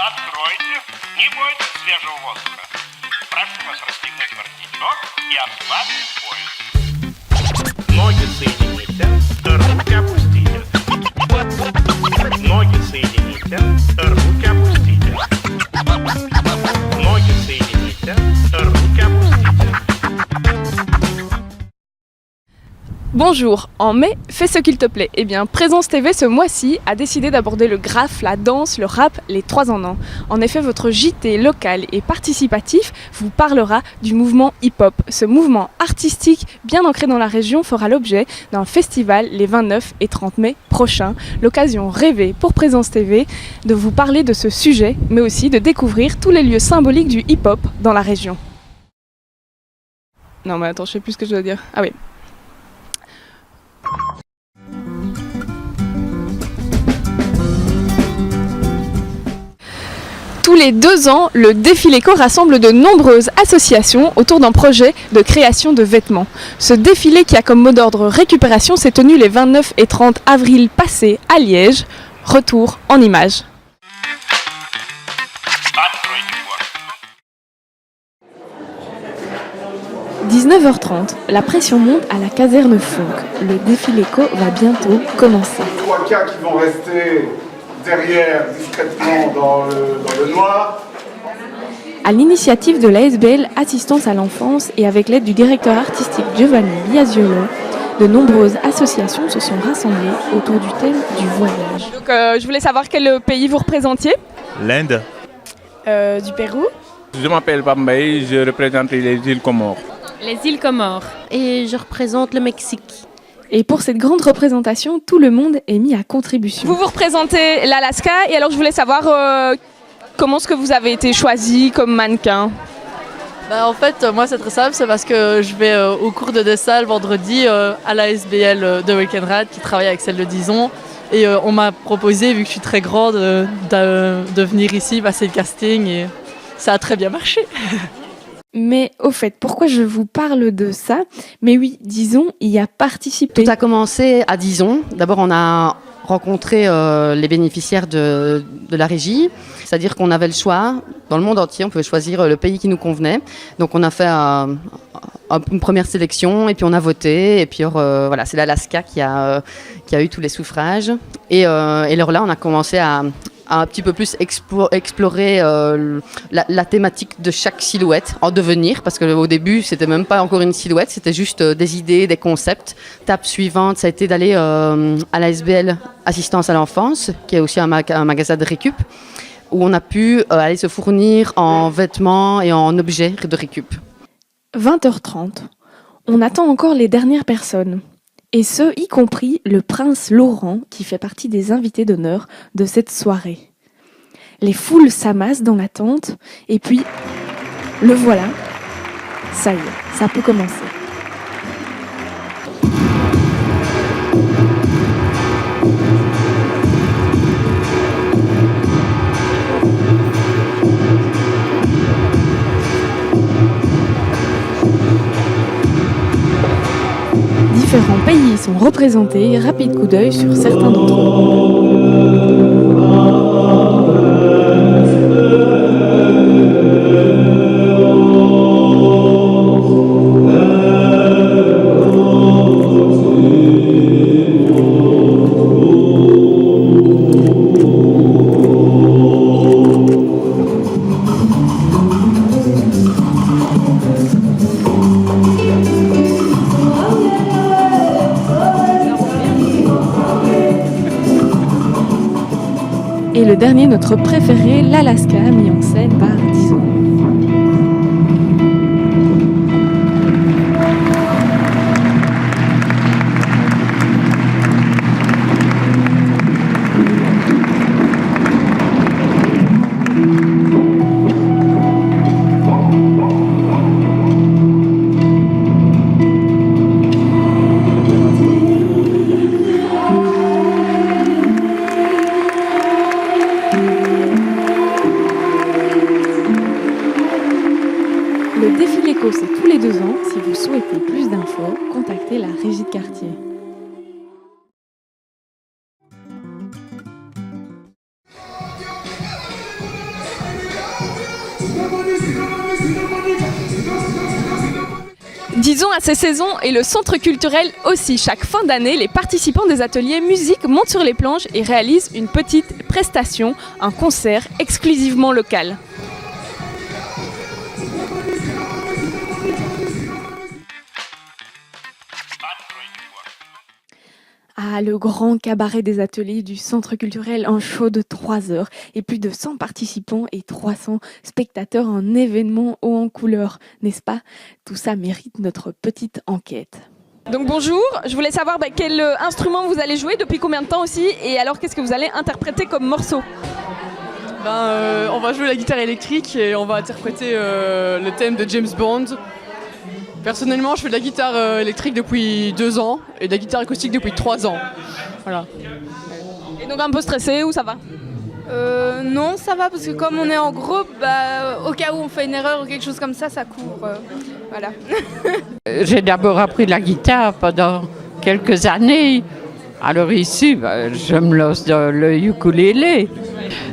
Откройте, не бойтесь свежего воздуха. Прошу вас расстегнуть воротничок и ослабить пояс. Ноги соедините, руки опустите. Ноги соедините, руки опустите. Ноги соедините, руки опустите. Bonjour, en mai, fais ce qu'il te plaît. Eh bien, Présence TV ce mois-ci a décidé d'aborder le graphe, la danse, le rap, les 3 en 1. En effet, votre JT local et participatif vous parlera du mouvement hip-hop. Ce mouvement artistique bien ancré dans la région fera l'objet d'un festival les 29 et 30 mai prochains. L'occasion rêvée pour Présence TV de vous parler de ce sujet, mais aussi de découvrir tous les lieux symboliques du hip-hop dans la région. Non mais attends, je sais plus ce que je dois dire. Ah oui. Tous les 2 ans, le Défiléco rassemble de nombreuses associations autour d'un projet de création de vêtements. Ce défilé qui a comme mot d'ordre récupération s'est tenu les 29 et 30 avril passés à Liège. Retour en images. 19h30, la pression monte à la caserne Fonck. Le Défiléco va bientôt commencer. 3 cas qui vont rester derrière discrètement dans le noir. À l'initiative de l'ASBL Assistance à l'enfance et avec l'aide du directeur artistique Giovanni Biasiolo, de nombreuses associations se sont rassemblées autour du thème du voyage. Donc, je voulais savoir quel pays vous représentiez. L'Inde. Du Pérou. Je m'appelle Bambay, je représente les îles Comores. Les îles Comores. Et je représente le Mexique. Et pour cette grande représentation, tout le monde est mis à contribution. Vous représentez l'Alaska et alors je voulais savoir comment est-ce que vous avez été choisi comme mannequin. En fait, moi c'est très simple, c'est parce que je vais au cours de dessin le vendredi à la SBL de Weekend Rad qui travaille avec celle de Dizon. Et on m'a proposé, vu que je suis très grande, de venir ici passer le casting et ça a très bien marché. Mais au fait, pourquoi je vous parle de ça? Mais oui, Dizon y a participé. Tout a commencé à Dizon. D'abord, on a rencontré les bénéficiaires de la régie. C'est-à-dire qu'on avait le choix, dans le monde entier, on pouvait choisir le pays qui nous convenait. Donc on a fait une première sélection et puis on a voté. Et puis voilà, c'est l'Alaska qui a eu tous les suffrages. Et alors là, on a commencé à un petit peu plus explorer la thématique de chaque silhouette en devenir, parce qu'au début c'était même pas encore une silhouette, c'était juste des idées, des concepts. Tape suivante, ça a été d'aller à la SBL Assistance à l'enfance, qui est aussi un magasin de récup, où on a pu aller se fournir en vêtements et en objets de récup. 20h30, on attend encore les dernières personnes. Et ce, y compris le prince Laurent, qui fait partie des invités d'honneur de cette soirée. Les foules s'amassent dans l'attente, et puis, le voilà, ça y est, ça peut commencer. Différents pays sont représentés, rapide coup d'œil sur certains d'entre eux. Et le dernier, notre préféré, l'Alaska, mis en scène par Dizon. Le Défiléco, c'est tous les 2 ans. Si vous souhaitez plus d'infos, contactez la régie de quartier. Dijon a ses saisons et le centre culturel aussi. Chaque fin d'année, les participants des ateliers musique montent sur les planches et réalisent une petite prestation, un concert exclusivement local. Ah, le grand cabaret des ateliers du centre culturel, un show de 3 heures et plus de 100 participants et 300 spectateurs, un événement haut en couleur, n'est-ce pas? Tout ça mérite notre petite enquête. Donc bonjour, je voulais savoir quel instrument vous allez jouer, depuis combien de temps aussi, et alors qu'est-ce que vous allez interpréter comme morceau? On va jouer la guitare électrique et on va interpréter le thème de James Bond. Personnellement, je fais de la guitare électrique depuis 2 ans et de la guitare acoustique depuis 3 ans. Voilà. Et donc un peu stressé ou ça va? Non, ça va parce que comme on est en groupe, au cas où on fait une erreur ou quelque chose comme ça, ça court. Voilà. J'ai d'abord appris la guitare pendant quelques années. Alors ici, je me lance dans le ukulélé.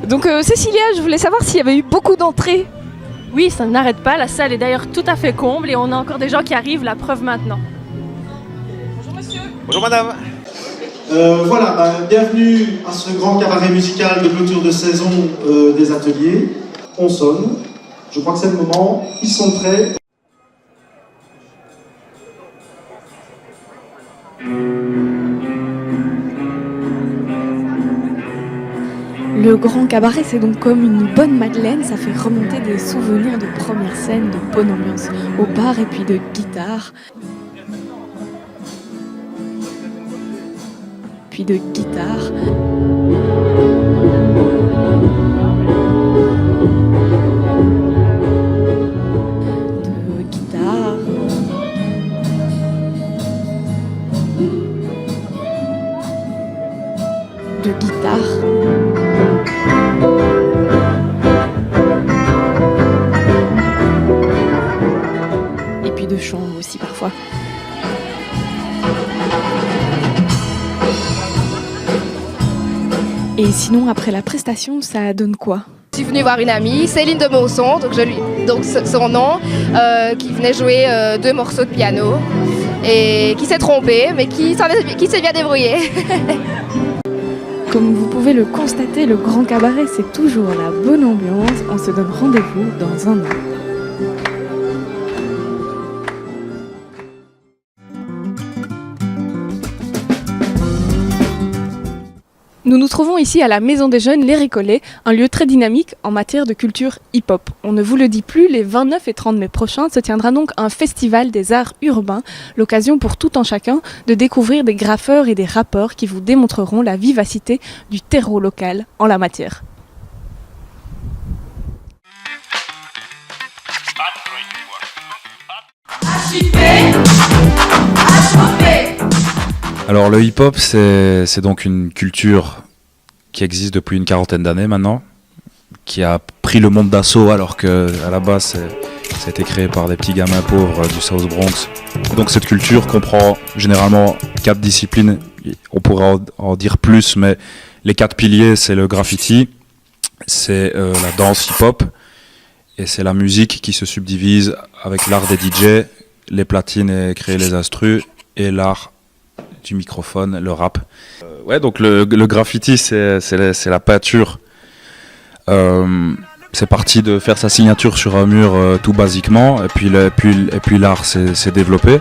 Donc Cécilia, je voulais savoir s'il y avait eu beaucoup d'entrées. Oui, ça n'arrête pas. La salle est d'ailleurs tout à fait comble et on a encore des gens qui arrivent, la preuve maintenant. Bonjour monsieur. Bonjour madame. Bienvenue à ce grand cabaret musical de clôture de saison des ateliers. On sonne. Je crois que c'est le moment. Ils sont prêts. Le grand cabaret, c'est donc comme une bonne madeleine, ça fait remonter des souvenirs de première scène, de bonne ambiance au bar et puis de guitare. Puis de guitare. De guitare. De guitare. Et puis de chant aussi parfois. Et sinon, après la prestation, ça donne quoi? Je suis venue voir une amie, Céline de Mausson, donc son nom, qui venait jouer 2 morceaux de piano et qui s'est trompée, mais qui s'est bien débrouillée. Comme vous pouvez le constater, le grand cabaret, c'est toujours la bonne ambiance. On se donne rendez-vous dans un an. Nous nous trouvons ici à la Maison des Jeunes Les Récollets, un lieu très dynamique en matière de culture hip-hop. On ne vous le dit plus, les 29 et 30 mai prochains se tiendra donc un festival des arts urbains, l'occasion pour tout un chacun de découvrir des graffeurs et des rappeurs qui vous démontreront la vivacité du terreau local en la matière. Alors le hip-hop, c'est donc une culture qui existe depuis une 40aine d'années maintenant, qui a pris le monde d'assaut alors qu'à la base c'était créé par des petits gamins pauvres du South Bronx. Donc cette culture comprend généralement 4 disciplines, on pourrait en dire plus, mais les 4 piliers, c'est le graffiti, c'est la danse hip-hop, et c'est la musique qui se subdivise avec l'art des DJ, les platines et créer les instrus, et l'art du microphone, le rap. Donc le graffiti, c'est la peinture. C'est parti de faire sa signature sur un mur tout basiquement, et puis l'art s'est développé.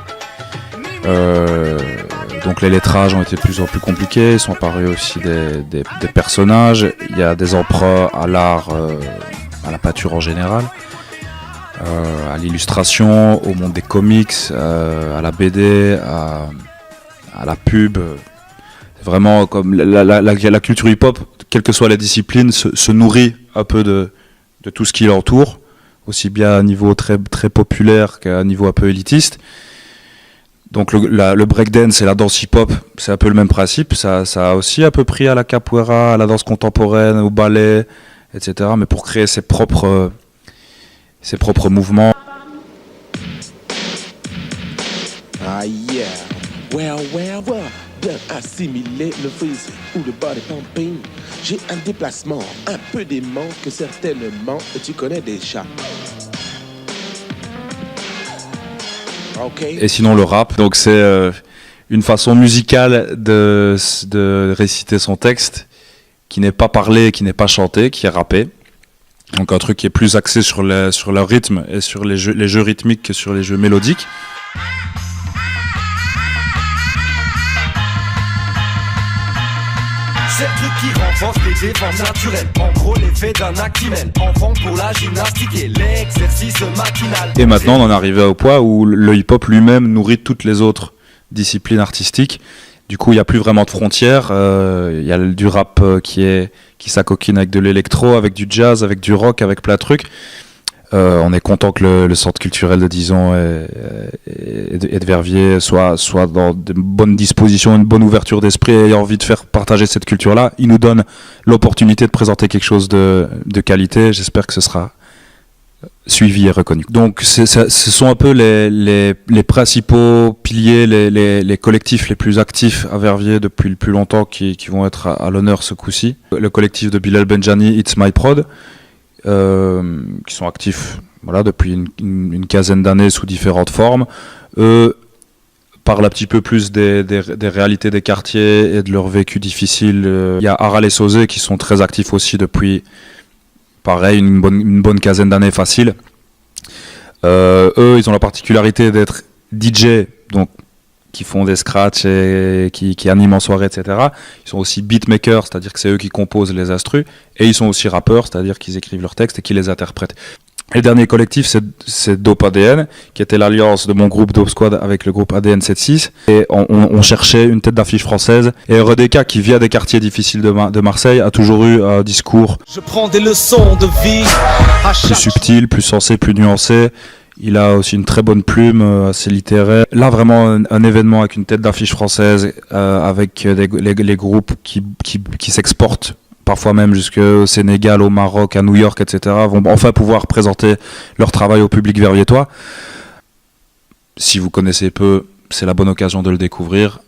Donc les lettrages ont été de plus en plus compliqués, ils sont apparus aussi des personnages, il y a des emprunts à l'art, à la peinture en général, à l'illustration, au monde des comics, à la BD, à la pub. Vraiment comme la culture hip-hop, quelles que soient les disciplines, se nourrit un peu de tout ce qui l'entoure, aussi bien à un niveau très, très populaire qu'à un niveau un peu élitiste. Donc le breakdance et la danse hip-hop, c'est un peu le même principe, ça a aussi un peu pris à la capoeira, à la danse contemporaine, au ballet, etc. Mais pour créer ses propres mouvements. Ah yeah, well, bien assimiler le freeze ou le body pumping. J'ai un déplacement un peu dément que certainement tu connais déjà. Et sinon le rap, donc c'est une façon musicale de réciter son texte qui n'est pas parlé, qui n'est pas chanté, qui est rappé. Donc un truc qui est plus axé sur le rythme et sur les jeux rythmiques que sur les jeux mélodiques. C'est le truc qui renforce les défenses naturelles. En gros, l'effet d'un actimel. Enfant pour la gymnastique et l'exercice machinal. Et maintenant, on en est arrivé au point où le hip-hop lui-même nourrit toutes les autres disciplines artistiques. Du coup, il n'y a plus vraiment de frontières. Il y a du rap qui s'acoquine avec de l'électro, avec du jazz, avec du rock, avec plein de trucs. On est content que le centre culturel de Dijon et de Verviers soit dans de bonnes dispositions, une bonne ouverture d'esprit et ait envie de faire partager cette culture-là. Il nous donne l'opportunité de présenter quelque chose de qualité. J'espère que ce sera suivi et reconnu. Donc ce sont un peu les principaux piliers, les collectifs les plus actifs à Verviers depuis le plus longtemps qui vont être à l'honneur ce coup-ci. Le collectif de Bilal Benjani, It's My Prod, qui sont actifs depuis une quinzaine d'années sous différentes formes. Eux parlent un petit peu plus des réalités des quartiers et de leur vécu difficile. Il y a Aral et Sauzé qui sont très actifs aussi depuis pareil, une bonne quinzaine d'années facile. Eux, ils ont la particularité d'être DJ, donc qui font des scratchs et qui animent en soirée, etc. Ils sont aussi beatmakers, c'est-à-dire que c'est eux qui composent les instrus, et ils sont aussi rappeurs, c'est-à-dire qu'ils écrivent leurs textes et qu'ils les interprètent. Et le dernier collectif, c'est Dope ADN, qui était l'alliance de mon groupe Dope Squad avec le groupe ADN 76. Et on cherchait une tête d'affiche française. Et REDK, qui vient des quartiers difficiles de Marseille, a toujours eu un discours Je prends des leçons de vie. Plus subtil, plus sensé, plus nuancé. Il a aussi une très bonne plume, assez littéraire. Là, vraiment, un événement avec une tête d'affiche française, avec les groupes qui s'exportent, parfois même jusqu'au Sénégal, au Maroc, à New York, etc., vont enfin pouvoir présenter leur travail au public verviétois. Si vous connaissez peu, c'est la bonne occasion de le découvrir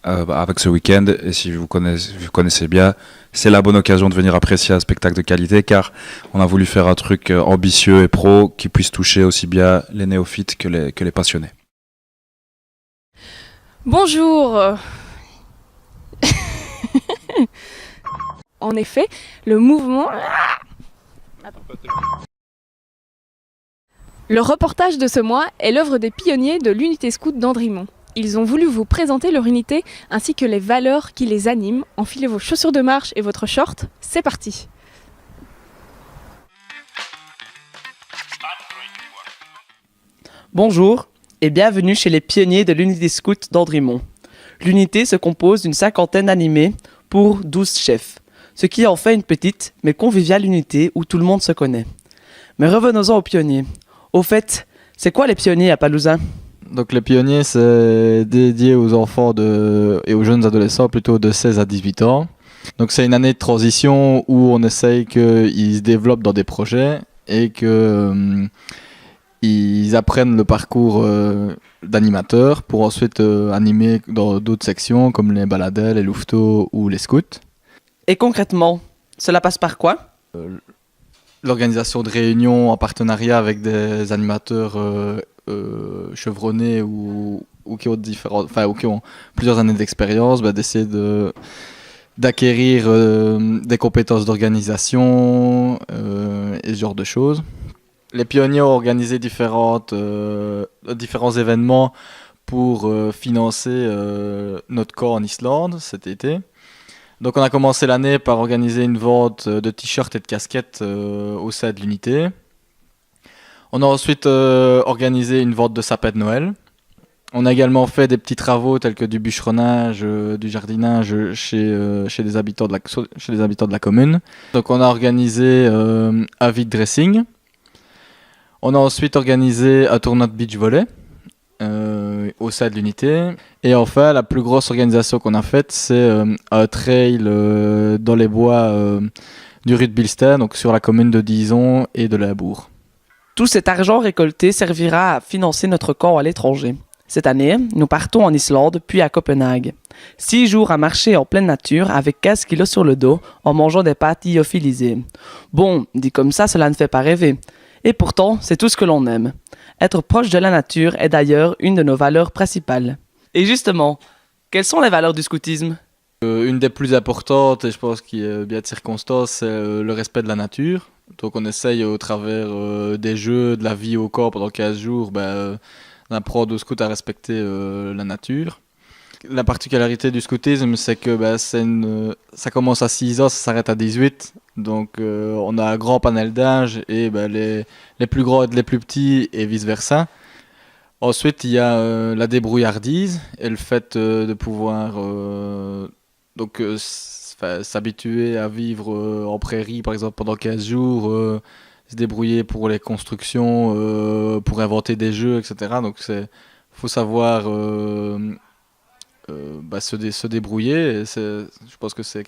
avec ce week-end. Et si vous connaissez bien, c'est la bonne occasion de venir apprécier un spectacle de qualité, car on a voulu faire un truc ambitieux et pro qui puisse toucher aussi bien les néophytes que les passionnés. Bonjour. En effet, le mouvement... Le reportage de ce mois est l'œuvre des pionniers de l'unité scout d'Andrimont. Ils ont voulu vous présenter leur unité ainsi que les valeurs qui les animent. Enfilez vos chaussures de marche et votre short, c'est parti. Bonjour et bienvenue chez les pionniers de l'unité scout d'Andrimont. L'unité se compose d'une cinquantaine d'animés pour 12 chefs, ce qui en fait une petite mais conviviale unité où tout le monde se connaît. Mais revenons-en aux pionniers. Au fait, c'est quoi les pionniers à Palousin ? Donc les pionniers, c'est dédié aux enfants et aux jeunes adolescents plutôt de 16 à 18 ans. Donc c'est une année de transition où on essaye qu'ils se développent dans des projets et qu'ils apprennent le parcours d'animateur pour ensuite animer dans d'autres sections comme les baladelles, les louveteaux ou les scouts. Et concrètement, cela passe par quoi ? L'organisation de réunions en partenariat avec des animateurs chevronnés ou qui ont plusieurs années d'expérience, d'essayer d'acquérir des compétences d'organisation et ce genre de choses. Les pionniers ont organisé différents événements pour financer notre camp en Islande cet été. Donc on a commencé l'année par organiser une vente de t-shirts et de casquettes au sein de l'unité. On a ensuite organisé une vente de sapins de Noël. On a également fait des petits travaux tels que du bûcheronnage, du jardinage chez les habitants de la commune. Donc on a organisé un vide dressing. On a ensuite organisé un tournoi de beach volley au sein de l'unité. Et enfin, la plus grosse organisation qu'on a faite, c'est un trail dans les bois du Rue-de-Bilstein, donc sur la commune de Dijon et de Limbourg. Tout cet argent récolté servira à financer notre camp à l'étranger. Cette année, nous partons en Islande, puis à Copenhague. 6 jours à marcher en pleine nature avec 15 kilos sur le dos en mangeant des pâtes lyophilisées. Bon, dit comme ça, cela ne fait pas rêver. Et pourtant, c'est tout ce que l'on aime. Être proche de la nature est d'ailleurs une de nos valeurs principales. Et justement, quelles sont les valeurs du scoutisme ? Une des plus importantes, et je pense qu'il y a bien de circonstances, c'est le respect de la nature. Donc on essaye au travers des jeux, de la vie au camp pendant 15 jours, d'apprendre aux scouts à respecter la nature. La particularité du scoutisme, c'est que ça commence à 6 ans, ça s'arrête à 18. Donc on a un grand panel d'âge et les plus grands aident les plus petits et vice-versa. Ensuite, il y a la débrouillardise et le fait de pouvoir s'habituer à vivre en prairie, par exemple, pendant 15 jours, se débrouiller pour les constructions, pour inventer des jeux, etc. Donc il faut savoir se débrouiller. Et je pense que c'est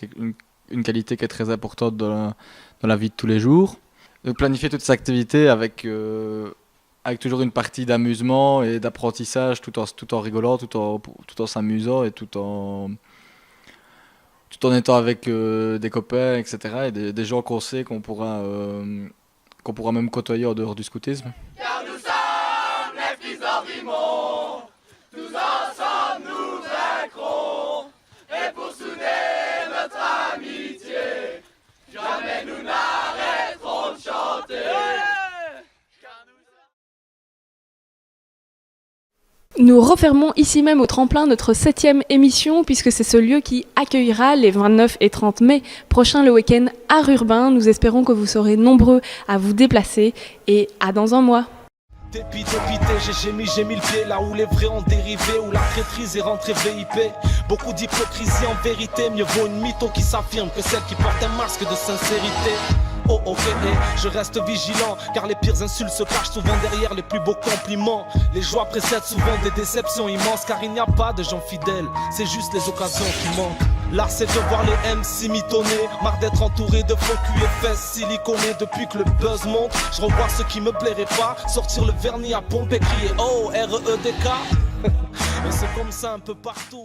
une qualité qui est très importante dans la vie de tous les jours. Donc planifier toutes ces activités avec toujours une partie d'amusement et d'apprentissage, tout en rigolant, tout en s'amusant et tout en étant avec des copains, etc. et des gens qu'on sait qu'on pourra même côtoyer en dehors du scoutisme. Car nous sommes les fils d'Andrimont, tous ensemble nous vaincrons, et pour souder notre amitié, jamais nous n'arrêterons de chanter. Nous refermons ici même au tremplin notre 7e émission puisque c'est ce lieu qui accueillera les 29 et 30 mai prochains le week-end Art Urbain. Nous espérons que vous serez nombreux à vous déplacer et à dans un mois. Dépité, j'ai mis le pied là où les vrais ont dérivé, où la traîtrise est rentrée VIP. Beaucoup d'hypocrisie en vérité, mieux vaut une mytho qui s'affirme que celle qui porte un masque de sincérité. Oh ok, je reste vigilant, car les pires insultes se cachent souvent derrière les plus beaux compliments. Les joies précèdent souvent des déceptions immenses, car il n'y a pas de gens fidèles, c'est juste les occasions qui manquent. L'art c'est de voir les MC mitonner, marre d'être entouré de faux cul et fesses siliconés. Depuis que le buzz monte, je revois ce qui me plairait pas, sortir le vernis à pompe et crier oh R-E-D-K. Mais c'est comme ça un peu partout.